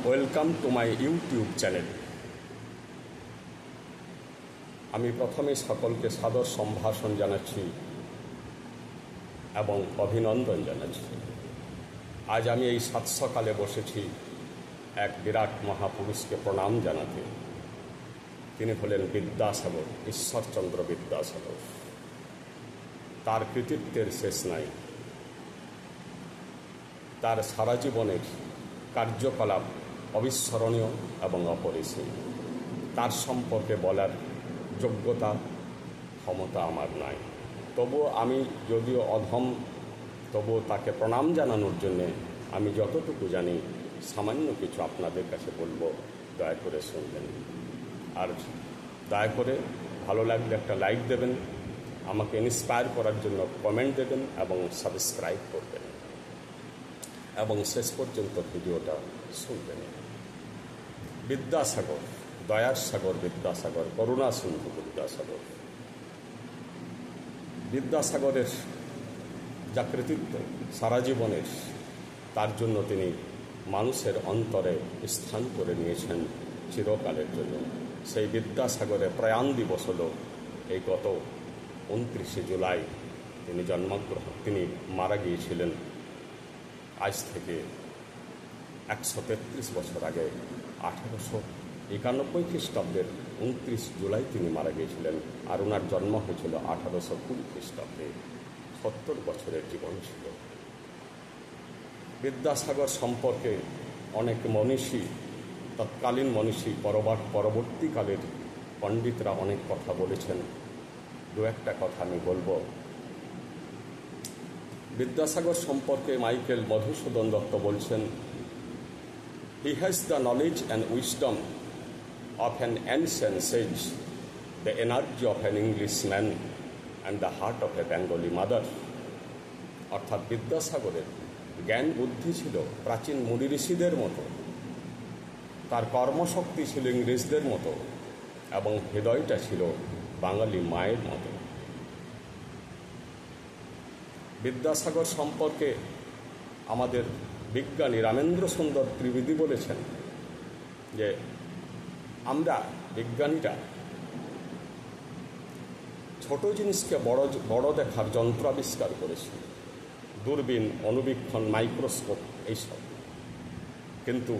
Welcome to my YouTube channel. আমি প্রথমে সকলকে সাদর সম্ভাষণ জানাচ্ছি এবং অভিনন্দন জানাচ্ছি। আজ আমি এই সাত সকালে বসেছি এক বিরাট মহাপুরুষকে প্রণাম জানাতে। তিনি হলেন বিদ্যাসাগর, ঈশ্বরচন্দ্র বিদ্যাসাগর। তার কৃতিত্বের শেষ নাই। তার সারা জীবনের কার্যকলাপ অবিস্মরণীয় এবং অপরিসীম। তার সম্পর্কে বলার যোগ্যতা ক্ষমতা আমার নাই। তবুও আমি যদিও অধম, তবুও তাকে প্রণাম জানানোর জন্যে আমি যতটুকু জানি সামান্য কিছু আপনাদের কাছে বলবো, দয়া করে শুনবেন। আর দয়া করে ভালো লাগলে একটা লাইক দেবেন, আমাকে ইন্সপায়ার করার জন্য কমেন্ট দেবেন এবং সাবস্ক্রাইব করবেন এবং শেষ পর্যন্ত ভিডিওটা শুনবেন। বিদ্যাসাগর, দয়ার সাগর বিদ্যাসাগর, করুণা সিন্ধু বিদ্যাসাগর। বিদ্যাসাগরের যা কৃতিত্ব সারা জীবনের, তার জন্য তিনি মানুষের অন্তরে স্থান করে নিয়েছেন চিরকালের জন্য। সেই বিদ্যাসাগরের প্রয়াণ দিবস হল এই গত 29শে জুলাই। তিনি মারা গিয়েছিলেন আজ থেকে 133 বছর আগে। 1891 খ্রিস্টাব্দের 29 জুলাই তিনি মারা গিয়েছিলেন। আর ওনার জন্ম হয়েছিল 1820 খ্রিস্টাব্দে। 70 বছরের জীবন ছিল। বিদ্যাসাগর সম্পর্কে অনেক মনীষী, তৎকালীন মনীষী, পরবর্তীকালের পণ্ডিতরা অনেক কথা বলেছেন। দু একটা কথা আমি বলবো। বিদ্যাসাগর সম্পর্কে মাইকেল মধুসূদন দত্ত বলছেন, He has the knowledge and wisdom of an ancient sage, the energy of an Englishman, and the heart of a Bengali mother. অর্থাৎ বিদ্যাসাগরের জ্ঞান বুদ্ধি ছিল প্রাচীন মুনি ঋষিদের মতো, তার কর্মশক্তি ছিল ইংরেজদের মতো, এবং হৃদয়টা ছিল বাঙালি মায়ের মতো। বিদ্যাসাগর সম্পর্কে আমাদের বিজ্ঞানী রামেন্দ্র সুন্দর ত্রিবেদী বলেছেন যে আমরা বিজ্ঞানীরা ছোট জিনিসকে বড় দেখার যন্ত্র আবিষ্কার করেছি, দূরবীন, অনুবীক্ষণ, মাইক্রোস্কোপ, এইসব। কিন্তু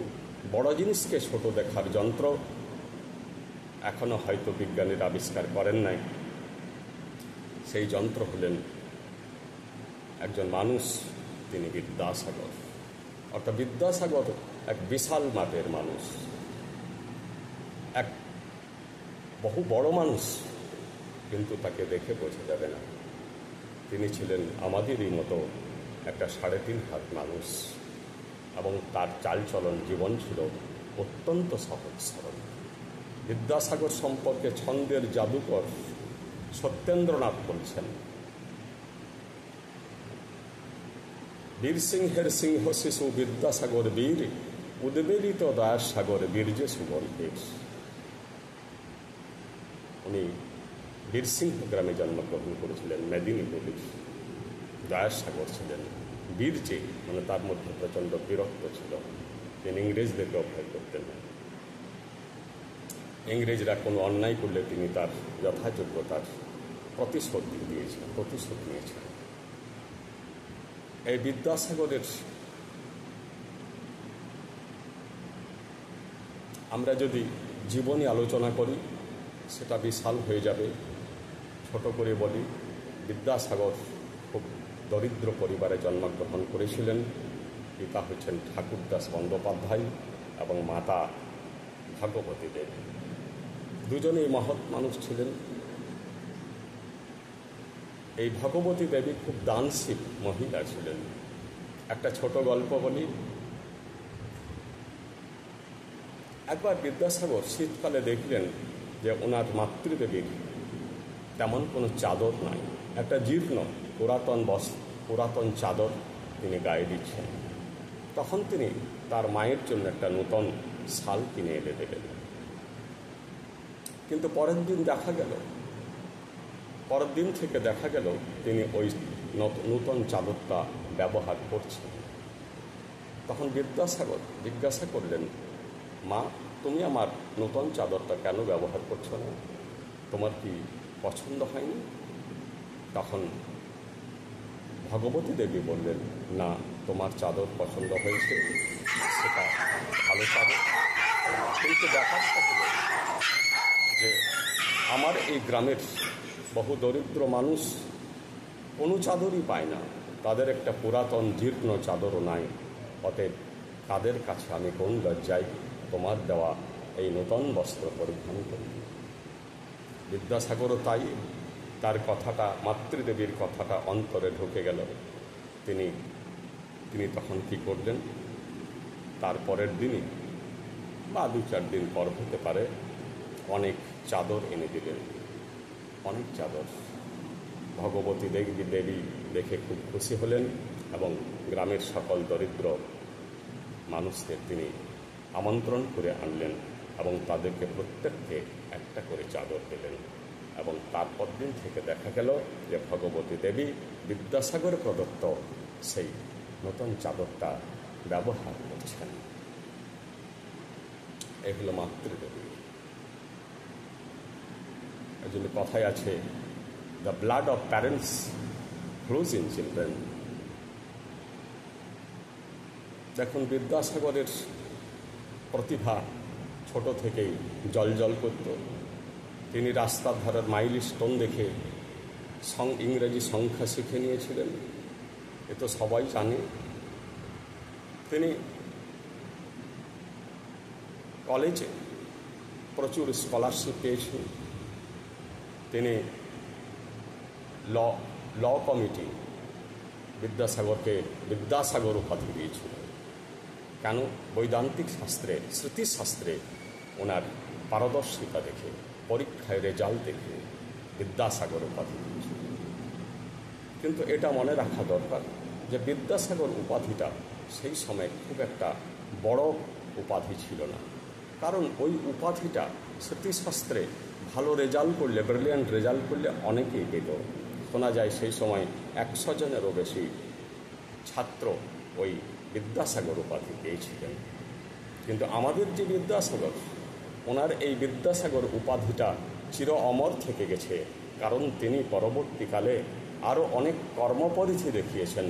বড় জিনিসকে ছোট দেখার যন্ত্র এখনো হয়তো বিজ্ঞানীরা আবিষ্কার করেন নাই। সেই যন্ত্র হলেন একজন মানুষ, তিনি বিদ্যাসাগর। অর্থাৎ বিদ্যাসাগর এক বিশাল মাপের মানুষ, এক বহু বড় মানুষ, কিন্তু তাকে দেখে বোঝা যাবে না। তিনি ছিলেন আমাদেরই মতো একটা 3.5 হাত মানুষ, এবং তার চালচলন, জীবন ছিল অত্যন্ত সহজ সরল। বিদ্যাসাগর সম্পর্কে ছন্দের জাদুকর সত্যেন্দ্রনাথ বলছেন, বীরসিংহের সিংহ শিশু বিদ্যাসাগর বীর, উদ্বেলিত দয়ার সাগর বীর্যে সুগন্ধের। উনি বীরসিংহ গ্রামে জন্মগ্রহণ করেছিলেন, মেদিনীপুরের। দয়ার সাগর ছিলেন বীর্যে, মানে তার মধ্যে প্রচণ্ড বীরত্ব ছিল। তিনি ইংরেজদেরকে অভয় করতেন না। ইংরেজরা কোনো অন্যায় করলে তিনি তার যথাযোগ্যতার প্রতিশোধ নিয়েছেন। এই বিদ্যাসাগরের আমরা যদি জীবনী আলোচনা করি সেটা বিশাল হয়ে যাবে। ছোট করে বলি, বিদ্যাসাগর খুব দরিদ্র পরিবারে জন্মগ্রহণ করেছিলেন। পিতা হচ্ছেন ঠাকুরদাস বন্দ্যোপাধ্যায় এবং মাতা ভগবতী দেবী। দুজনেই মহৎ মানুষ ছিলেন। এই ভগবতী দেবী খুব দানশীল মহিলা ছিলেন। একটা ছোট গল্প বলি। একবার বিদ্যাসাগর শীতকালে দেখলেন যে ওনার মাতৃদেবীর তেমন কোনো চাদর নাই। একটা জীর্ণ পুরাতন চাদর তিনি গায়ে দিচ্ছেন। তখন তিনি তার মায়ের জন্য একটা নূতন শাল কিনে এনে দিলেন। কিন্তু পরের দিন থেকে দেখা গেল তিনি ওই নূতন চাদরটা ব্যবহার করছেন। তখন বিদ্যাসাগর জিজ্ঞাসা করলেন, মা, তুমি আমার নতুন চাদরটা কেন ব্যবহার করছো না? তোমার কি পছন্দ হয়নি? তখন ভগবতী দেবী বললেন, না, তোমার চাদর পছন্দ হয়েছে, সেটা ভালো চাদর, কিন্তু ব্যাপারটা হলো যে আমার এই গ্রামের বহু দরিদ্র মানুষ কোনো চাদরই পায় না, তাদের একটা পুরাতন জীর্ণ চাদরও নাই। অতএব তাদের কাছে আমি কোন লজ্জায় তোমার দেওয়া এই নূতন বস্ত্র পরিধান করি। বিদ্যাসাগরও তাই, তার কথাটা, মাতৃদেবীর কথাটা অন্তরে ঢুকে গেল। তিনি তখন কি করলেন, তার পরের দিনই বা 2-4 দিন পর হতে পারে, অনেক চাদর এনে দিলেন, অনেক চাদর। ভগবতী দেবী দেখে খুব খুশি হলেন এবং গ্রামের সকল দরিদ্র মানুষদের তিনি আমন্ত্রণ করে আনলেন এবং তাদেরকে প্রত্যেককে একটা করে চাদর দিলেন। এবং তারপর দিন থেকে দেখা গেল যে ভগবতী দেবী বিদ্যাসাগর প্রদত্ত সেই নতুন চাদরটা ব্যবহার করছেন। এই হলো মাতৃদেবী। এই জন্য কথায় আছে, the blood of parents flows in children. দেখুন, বিদ্যাসাগরের প্রতিভা ছোট থেকেই জল করত। তিনি রাস্তার ধারের মাইলস্টোন দেখে ইংরেজি সংখ্যা শিখে নিয়েছিলেন, এ তো সবাই জানে। তিনি কলেজে প্রচুর স্কলারশিপ পেয়েছেন। তিনি ল কমিটি বিদ্যাসাগরকে বিদ্যাসাগর উপাধি দিয়েছিল। কেন? বৈদান্তিক শাস্ত্রে, স্মৃতিশাস্ত্রে ওনার পারদর্শিতা দেখে, পরীক্ষায় রেজাল্ট দেখে বিদ্যাসাগর উপাধি দিয়েছিল। কিন্তু এটা মনে রাখা দরকার যে বিদ্যাসাগর উপাধিটা সেই সময় খুব একটা বড় উপাধি ছিল না। কারণ ওই উপাধিটা স্মৃতিশাস্ত্রে ভালো রেজাল্ট করলে, ব্রিলিয়ান্ট রেজাল্ট করলে অনেকেই পেত। শোনা যায় সেই সময় 100 জনেরও বেশি ছাত্র ওই বিদ্যাসাগর উপাধি পেয়েছিলেন। কিন্তু আমাদের যে বিদ্যাসাগর, ওনার এই বিদ্যাসাগর উপাধিটা চির অমর থেকে গেছে, কারণ তিনি পরবর্তীকালে আরও অনেক কর্মপরিধি দেখিয়েছেন,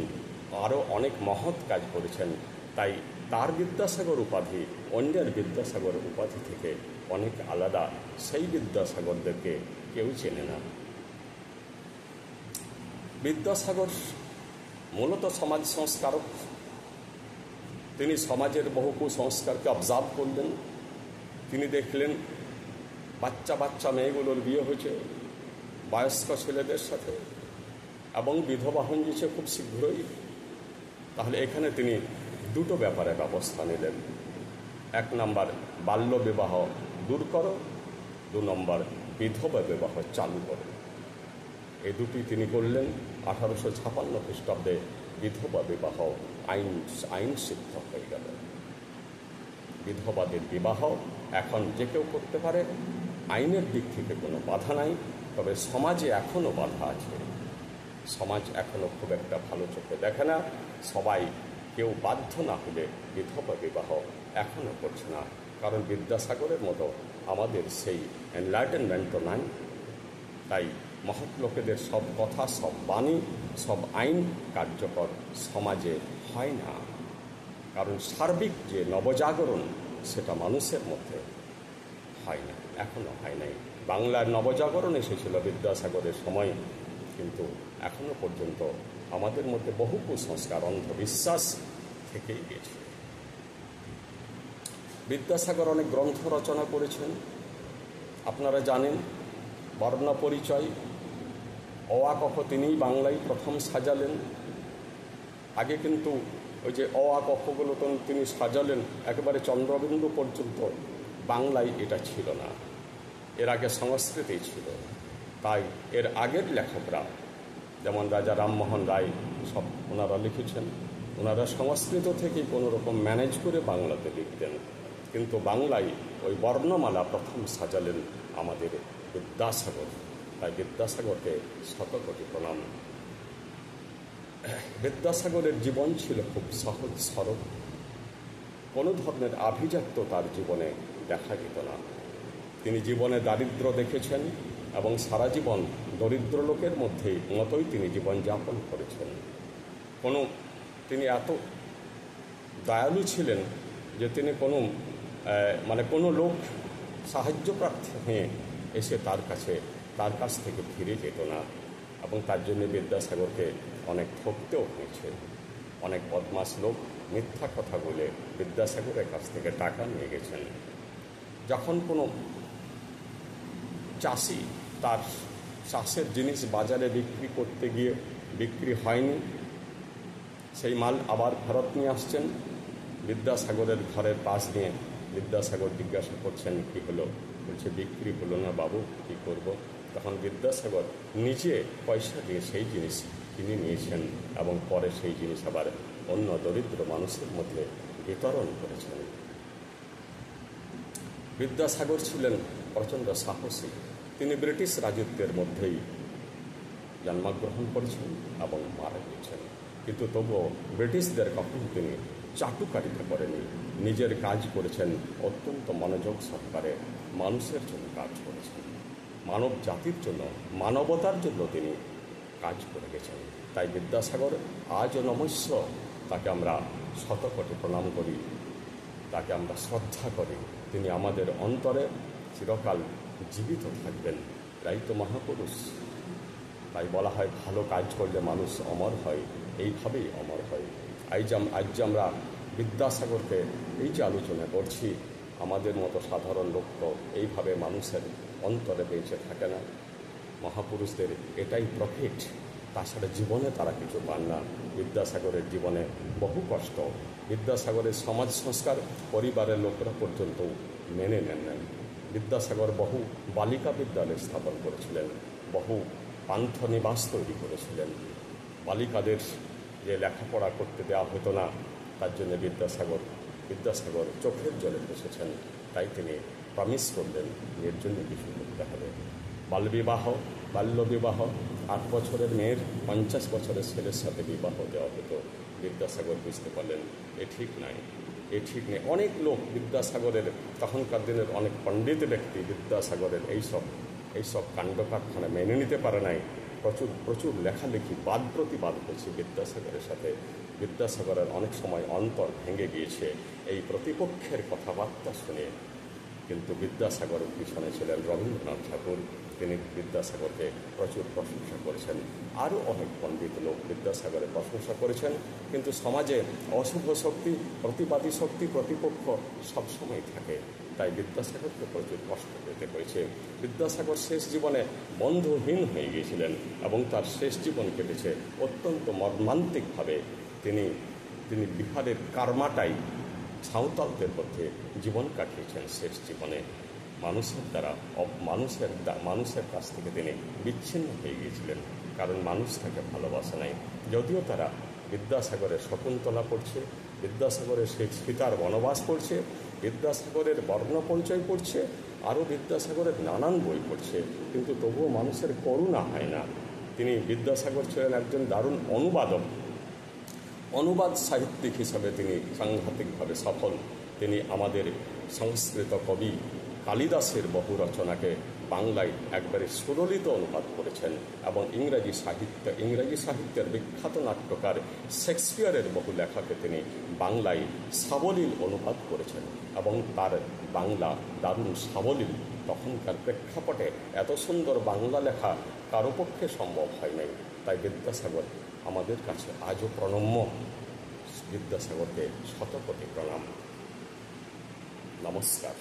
আরও অনেক মহৎ কাজ করেছেন। তাই তার বিদ্যাসাগর উপাধি অন্যের বিদ্যাসাগর উপাধি থেকে অনেক আলাদা। সেই বিদ্যাসাগরদেরকে কেউ চেনে না। বিদ্যাসাগর মূলত সমাজ সংস্কারক। তিনি সমাজের বহু কুসংস্কারকে অবজার্ভ করলেন। তিনি দেখলেন বাচ্চা মেয়েগুলোর বিয়ে হয়েছে বয়স্ক ছেলেদের সাথে এবং বিধবা হয়েছে খুব শীঘ্রই। তাহলে এখানে তিনি দুটো ব্যাপারে ব্যবস্থা নিলেন। 1 নম্বর বাল্য বিবাহ দূর করো, 2 নম্বর বিধবা বিবাহ চালু করো। এই দুটি তিনি করলেন। 1856 খ্রিস্টাব্দে বিধবা বিবাহ আইন সিদ্ধ হয়ে গেল। বিধবাদের বিবাহ এখন যে কেউ করতে পারে, আইনের দিক থেকে কোনো বাধা নাই। তবে সমাজে এখনও বাধা আছে। সমাজ এখনও খুব একটা ভালো চোখে দেখে না। সবাই কেউ বাধ্য না হলে বিধবা বিবাহ এখনও করছে না। কারণ বিদ্যাসাগরের মতো আমাদের সেই এনলাইটেনমেন্টও নাই। তাই মহৎ লোকেদের সব কথা, সব বাণী, সব আইন কার্যকর সমাজে হয় না। কারণ সার্বিক যে নবজাগরণ, সেটা মানুষের মধ্যে হয় না, এখনও হয় নাই। বাংলার নবজাগরণ এসেছিল বিদ্যাসাগরের সময়, কিন্তু এখনও পর্যন্ত আমাদের মধ্যে বহু কুসংস্কার, অন্ধবিশ্বাস থেকেই গেছে। বিদ্যাসাগর অনেক গ্রন্থ রচনা করেছেন। আপনারা জানেন, বর্ণ পরিচয়, অ আ ক খ তিনিই বাংলায় প্রথম সাজালেন। আগে কিন্তু ওই যে অ আ ক খগুলো তিনি সাজালেন একেবারে চন্দ্রবিন্দু পর্যন্ত, বাংলায় এটা ছিল না। এর আগে সংস্কৃতই ছিল। তাই এর আগের লেখকরা, যেমন রাজা রামমোহন রায়, সব ওনারা লিখেছেন। ওনারা সংস্কৃত থেকেই কোনো রকম ম্যানেজ করে বাংলাতে লিখতেন। কিন্তু বাংলায় ওই বর্ণমালা প্রথম সাজালেন আমাদের বিদ্যাসাগর। তাই বিদ্যাসাগরকে শতকোটি প্রণাম। বিদ্যাসাগরের জীবন ছিল খুব সহজ সরল। কোনো ধরনের আভিজাত্য তার জীবনে দেখা যেত না। তিনি জীবনে দারিদ্র দেখেছেন এবং সারা জীবন দরিদ্র লোকের মতোই তিনি জীবনযাপন করেছেন। তিনি এত দয়ালু ছিলেন যে তিনি কোনো লোক সাহায্য প্রার্থী হয়ে এসে তার কাছ থেকে ফিরে যেত না, এবং তার জন্য বিদ্যাসাগরকে অনেক ঠকতেও হয়েছে। অনেক বদমাশ লোক মিথ্যা কথা বলে বিদ্যাসাগরের কাছ থেকে টাকা নিয়ে গেছেন। যখন কোনো চাষি তার চাষের জিনিস বাজারে বিক্রি করতে গিয়ে বিক্রি হয়নি, সেই মাল আবার ফেরত নিয়ে আসছেন, বিদ্যাসাগরের ঘরের পাশ নিয়ে বিদ্যাসাগর জিজ্ঞাসা করছেন কী হলো, বলছে বিক্রি হলো না বাবু, কী করব। তখন বিদ্যাসাগর নিজে পয়সা দিয়ে সেই জিনিস কিনে নিয়েছেন এবং পরে সেই জিনিস আবার অন্য দরিদ্র মানুষের মধ্যে বিতরণ করেছেন। বিদ্যাসাগর ছিলেন প্রচণ্ড সাহসী। তিনি ব্রিটিশ রাজত্বের মধ্যেই জন্মগ্রহণ করেছেন এবং মারা গিয়েছেন, কিন্তু তবুও ব্রিটিশদের কখনো তিনি চাটুকারিতা করেনি। নিজের কাজ করেছেন অত্যন্ত মনোযোগ সহকারে, মানুষের জন্য কাজ করেছেন, মানব জাতির জন্য, মানবতার জন্য তিনি কাজ করে গেছেন। তাই বিদ্যাসাগর আজও নমস্য, তাকে আমরা শতকোটি প্রণাম করি, তাকে আমরা শ্রদ্ধা করি। তিনি আমাদের অন্তরে চিরকাল জীবিত থাকবেন। তাই তো মহাপুরুষ। তাই বলা হয় ভালো কাজ করলে মানুষ অমর হয়, এইভাবেই অমর হয়। আজ যে আমরা বিদ্যাসাগরকে এই যে আলোচনা করছি, আমাদের মতো সাধারণ লোক তো এইভাবে মানুষের অন্তরে বেঁচে থাকে না। মহাপুরুষদের এটাই প্রফিট, তাছাড়া জীবনে তারা কিছু পান না। বিদ্যাসাগরের জীবনে বহু কষ্ট। বিদ্যাসাগরের সমাজ সংস্কার পরিবারের লোকরা পর্যন্ত মেনে নেন নাই। বিদ্যাসাগর বহু বালিকা বিদ্যালয় স্থাপন করেছিলেন, বহু পান্থ নিবাস তৈরি করেছিলেন। বালিকাদের যে লেখাপড়া করতে দেওয়া হতো না, তার জন্য বিদ্যাসাগর চোখের জলে বসেছেন। তাই তিনি প্রমিস করলেন এর জন্য কিছু করতে হবে। বাল্যবিবাহ 8 বছরের মেয়ের 50 বছরের ছেলের সাথে বিবাহ দেওয়া হতো। বিদ্যাসাগর বুঝতে পারলেন এ ঠিক নেই। অনেক লোক বিদ্যাসাগরের, তখনকার দিনের অনেক পণ্ডিত ব্যক্তি বিদ্যাসাগরের এইসব কাণ্ড কারখানা মেনে নিতে পারে নাই। প্রচুর লেখালেখি, বাদ প্রতিবাদ হয়েছে বিদ্যাসাগরের সাথে। বিদ্যাসাগরের অনেক সময় অন্তর ভেঙে গিয়েছে এই প্রতিপক্ষের কথাবার্তা শুনে। কিন্তু বিদ্যাসাগরের পিছনে ছিলেন রবীন্দ্রনাথ ঠাকুর। তিনি বিদ্যাসাগরকে প্রচুর প্রশংসা করেছেন। আরও অনেক পণ্ডিত লোক বিদ্যাসাগরের প্রশংসা করেছেন। কিন্তু সমাজে অশুভ শক্তি, প্রতিবাদী শক্তি, প্রতিপক্ষ সবসময় থাকে। তাই বিদ্যাসাগরকে প্রচুর কষ্ট পেতে হয়েছে। বিদ্যাসাগর শেষ জীবনে বন্ধুহীন হয়ে গিয়েছিলেন এবং তার শেষ জীবন কেটেছে অত্যন্ত মর্মান্তিকভাবে। তিনি বিহারের কারমাটাই সাঁওতালদের মধ্যে জীবন কাটিয়েছেন শেষ জীবনে। মানুষের কাছ থেকে তিনি বিচ্ছিন্ন হয়ে গিয়েছিলেন, কারণ মানুষ তাকে ভালোবাসে নাই। যদিও তারা বিদ্যাসাগরের শকুন্তলা পড়ছে, বিদ্যাসাগরের সেই সীতার বনবাস পড়ছে, বিদ্যাসাগরের বর্ণপরিচয় পড়ছে, আরও বিদ্যাসাগরের নানান বই পড়ছে, কিন্তু তবুও মানুষের করুণা হয় না। বিদ্যাসাগর ছিলেন একজন দারুণ অনুবাদ সাহিত্যিক হিসাবে তিনি সাংঘাতিকভাবে সফল। তিনি আমাদের সংস্কৃত কবি কালিদাসের বহু রচনাকে বাংলায় একবারে সুললিত অনুবাদ করেছেন এবং ইংরাজি সাহিত্যের বিখ্যাত নাট্যকার শেক্সপিয়ারের বহু লেখাকে তিনি বাংলায় সাবলীল অনুবাদ করেছেন এবং তার বাংলা দারুণ সাবলীল। তখনকার প্রেক্ষাপটে এত সুন্দর বাংলা লেখা কারো পক্ষে সম্ভব হয় নাই। তাই বিদ্যাসাগর আমাদের কাছে আজও প্রণম্য। বিদ্যাসাগরকে শতকোটি প্রণাম, নমস্কার।